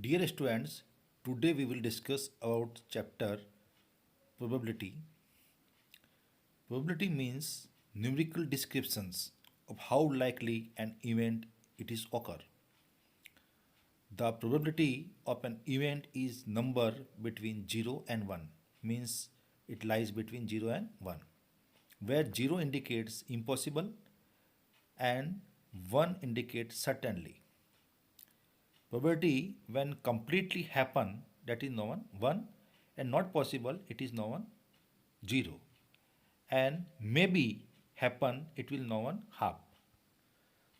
Dear students, today we will discuss about chapter probability. Probability means numerical descriptions of how likely an event it is occur. The probability of an event is number between 0 and 1, means it lies between 0 and 1, where 0 indicates impossible and 1 indicates certainly. Probability when completely happen, that is known 1, and not possible, it is known 0, and maybe happen, it will known half.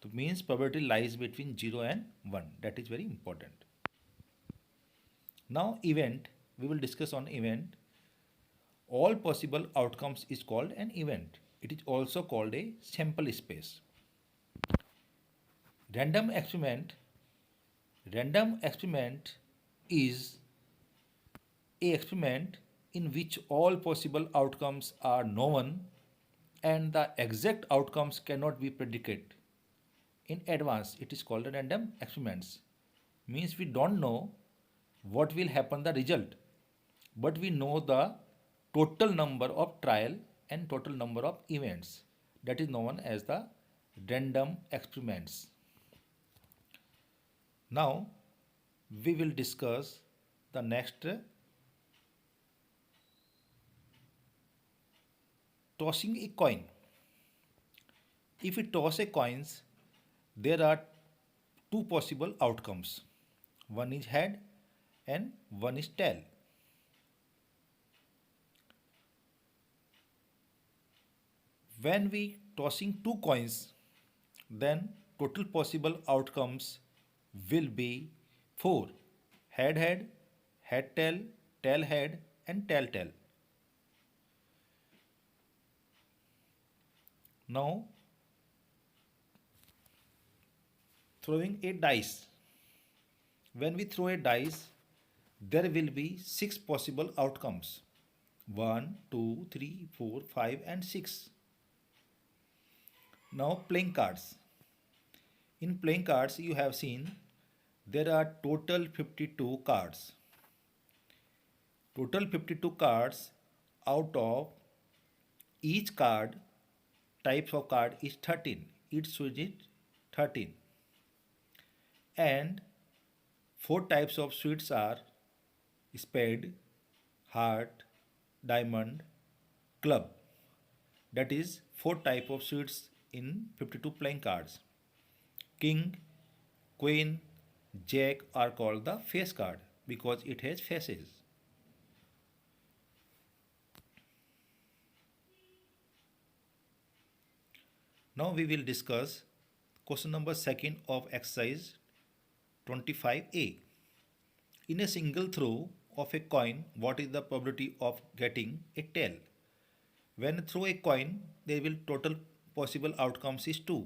So means probability lies between 0 and 1, that is very important. Now event, we will discuss on event. All possible outcomes is called an event. It is also called a sample space. Random experiment. Random experiment is a experiment in which all possible outcomes are known and the exact outcomes cannot be predicted in advance. It is called a random experiments. Means we don't know what will happen the result, but we know the total number of trial and total number of events. That is known as the random experiments. Now we will discuss the next tossing a coin. If we toss a coins, there are two possible outcomes. One is head and one is tail. When we tossing two coins, then total possible outcomes will be 4: head head, head tail head, and tail. Now throwing a dice. When we throw a dice, there will be 6 possible outcomes: 1, 2, 3, 4, 5, and 6. Now playing cards. In playing cards, you have seen there are total 52 cards. Total 52 cards, out of each card, types of card is 13. Each suit is 13. And 4 types of suits are spade, heart, diamond, club. That is 4 type of suits in 52 playing cards. King, queen, jack are called the face card because it has faces. Now we will discuss question number 2 of exercise 25A. In a single throw of a coin, what is the probability of getting a tail? When throw a coin, there will total possible outcomes is 2.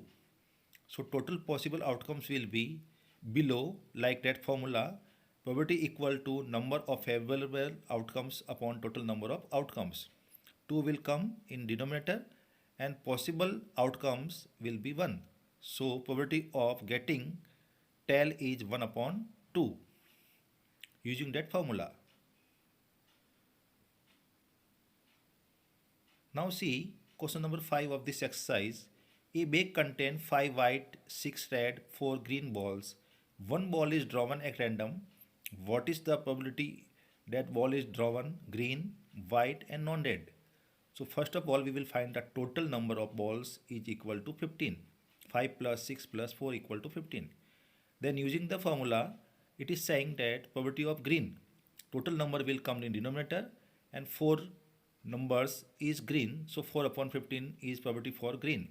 So total possible outcomes will be below, like that formula, probability equal to number of favorable outcomes upon total number of outcomes. 2 will come in denominator and possible outcomes will be 1. So probability of getting tail is 1 upon 2 using that formula. Now see question number 5 of this exercise. A bag contains 5 white, 6 red, 4 green balls. One ball is drawn at random. What is the probability that ball is drawn green, white and non-red? So first of all we will find the total number of balls is equal to 15. 5 plus 6 plus 4 equal to 15. Then using the formula, it is saying that probability of green, total number will come in denominator and 4 numbers is green. So 4 upon 15 is probability for green.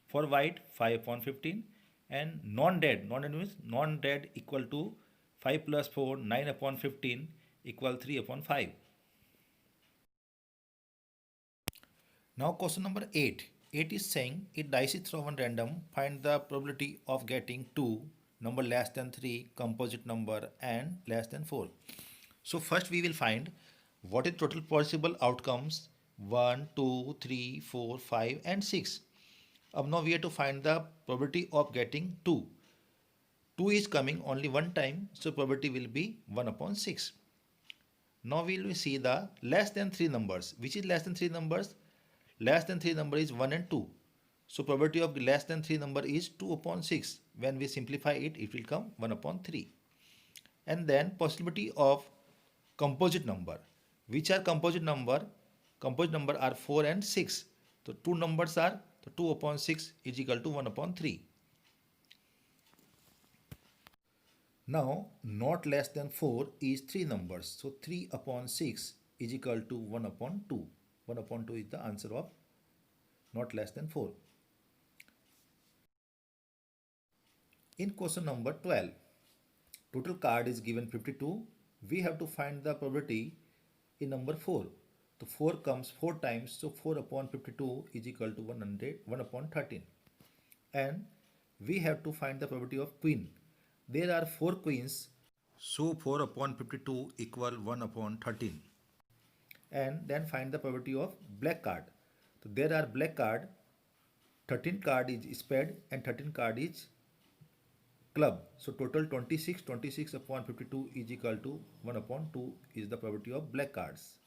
For white, 5 upon 15, and non-red means non-red equal to 5 plus 4, 9 upon 15 equal 3 upon 5. Now question number 8. 8 is saying a dice is thrown random, find the probability of getting 2, number less than 3, composite number and less than 4. So first we will find what is total possible outcomes 1, 2, 3, 4, 5 and 6. Now we have to find the probability of getting 2. 2 is coming only one time, so probability will be 1 upon 6. Now we will see the less than 3 numbers. Which is less than 3 numbers? Less than 3 number is 1 and 2. So probability of less than 3 number is 2 upon 6. When we simplify it, it will come 1 upon 3. And then possibility of composite number. Which are composite number? Composite number are 4 and 6. So two numbers are, so 2 upon 6 is equal to 1 upon 3. Now, not less than 4 is 3 numbers. So 3 upon 6 is equal to 1 upon 2. 1 upon 2 is the answer of not less than 4. In question number 12, total card is given 52. We have to find the probability in number 4. So 4 comes 4 times. So 4 upon 52 is equal to 1 upon 13. And we have to find the probability of queen. There are 4 queens. So 4 upon 52 equal 1 upon 13. And then find the probability of black card. So there are black card. 13 card is spade and 13 card is club. So total 26 upon 52 is equal to 1 upon 2 is the probability of black cards.